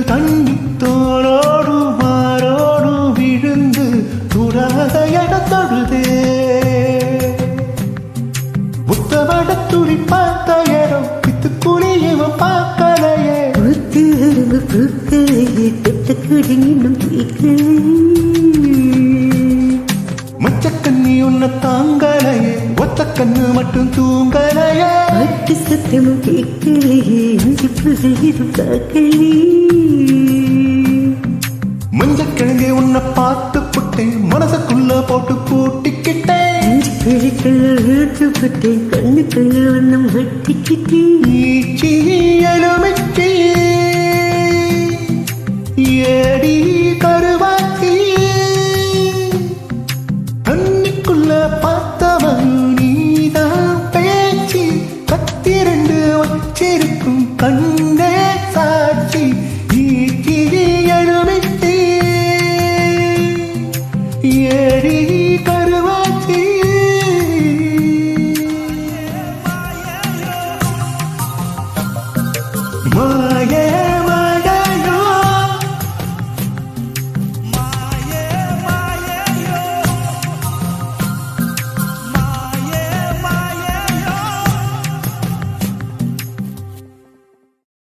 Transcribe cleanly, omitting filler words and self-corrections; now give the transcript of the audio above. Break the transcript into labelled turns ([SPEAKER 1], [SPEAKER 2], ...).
[SPEAKER 1] தண்ணி தோளோடு மாறோடு விழுந்து துடாத என தொழுதே முத்தமட துளி பார்த்த இடம் பித்து குளியவ பார்க்கலையே மச்சக்கண்ணி உன்னை தாங்கலையே ஒத்த கண்ணு மட்டும் தூங்கலையே
[SPEAKER 2] சத்தமும் கேட்கலையே
[SPEAKER 1] மஞ்சக்கிழங்கே உன்னை பார்த்து புட்டேன் மனசுக்குள்ள போட்டு கூட்டிக்கிட்டேன்
[SPEAKER 2] கண்ணுக்குள்ள வண்ணம் வெட்டிக்கிட்டேன்